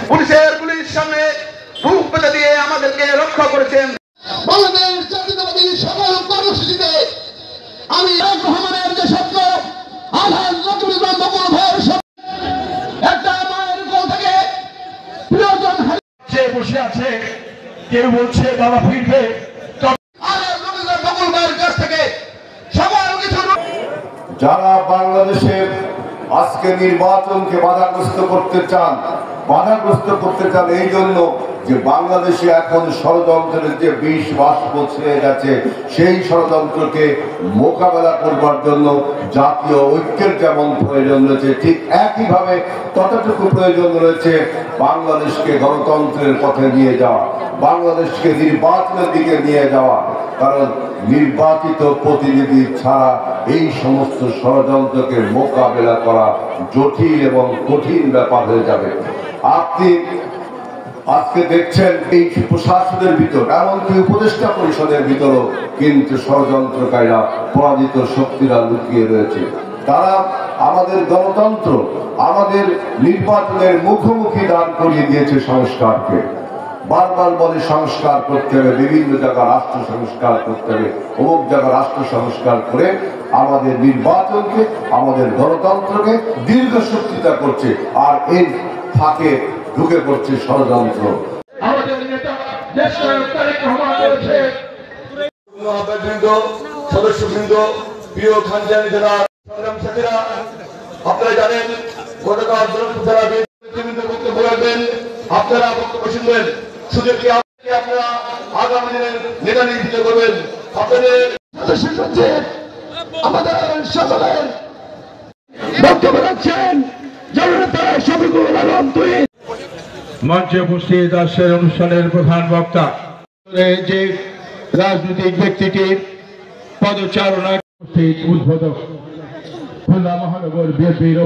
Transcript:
পুলিশের গুলির সামনে বুক পেতে দিয়ে আমাদেরকে রক্ষা করেছেন। বাংলাদেশ জাতীয়তাবাদী সকল কর্মসূচিতে আমি রহমানের যে স্বপ্ন আলহাজ নজরুল ইসলাম বকুল ভাইয়ের একটা মায়ের কোল থেকে প্রিয়জন হারিয়ে বসে আছে, কেউ বলছে বাবা ফিরবে। যারা বাংলাদেশের আজকে নির্বাচনকে বাধাগ্রস্ত করতে চান এই জন্য যে বাংলাদেশে এখন ষড়যন্ত্রের যে বিষ বাষ্প ছেয়ে গেছে, সেই ষড়যন্ত্রকে মোকাবেলা করবার জন্য জাতীয় ঐক্যের যেমন প্রয়োজন রয়েছে, ঠিক একইভাবে ততটুকু প্রয়োজন রয়েছে বাংলাদেশকে গণতন্ত্রের পথে নিয়ে যাওয়া, বাংলাদেশকে নির্বাচনের দিকে নিয়ে যাওয়া। কারণ নির্বাচিত প্রতিনিধি ছাড়া এই সমস্ত ষড়যন্ত্রকে মোকাবেলা করা জটিল এবং কঠিন ব্যাপার হয়ে যাবে। আপনি আজকে দেখছেন এই প্রশাসনের ভিতর, এমনকি উপদেষ্টা পরিষদের ভিতরও কিন্তু ষড়যন্ত্রকারীরা, পরাজিত শক্তিরা লুকিয়ে রয়েছে। তারা আমাদের গণতন্ত্র, আমাদের নির্বাচনের মুখোমুখি দাঁড় করিয়ে দিয়েছে সংস্কারকে। বারবার বলে সংস্কার করতে হবে, বিভিন্ন জায়গায় রাষ্ট্র সংস্কার করতে হবে, অমুক জায়গায় রাষ্ট্র সংস্কার করে আমাদের নির্বাচনকে, আমাদের গণতন্ত্রকে দীর্ঘসূত্রিতা করছে। আর এর ফাঁকে ঢুকে পড়ছে ষড়যন্ত্র। আমাদের নেতা দেশ নায়ক তারেক রহমান বলেছে, সদস্যবৃন্দ, প্রিয় খানজানি জেলা সংগ্রাম সাথীরা, আপনারা জানেন গতকাল যারা বক্তব্য রাখবেন, আপনারা বক্তব্য শুনবেন, শুধু কি আপনারা আগামী দিনের নেতা নির্বাচিত করবেন। আপনাদের আমাদের সকলের বক্তব্য রাখছেন জননেতা শফিকুল আলম তুহিন। মঞ্চে উপস্থিত আজকের অনুষ্ঠানের প্রধান বক্তা যে রাজনৈতিক ব্যক্তিটির পদচারণায় উপস্থিত উদ্বোধক খুলনা মহানগর বিএনপির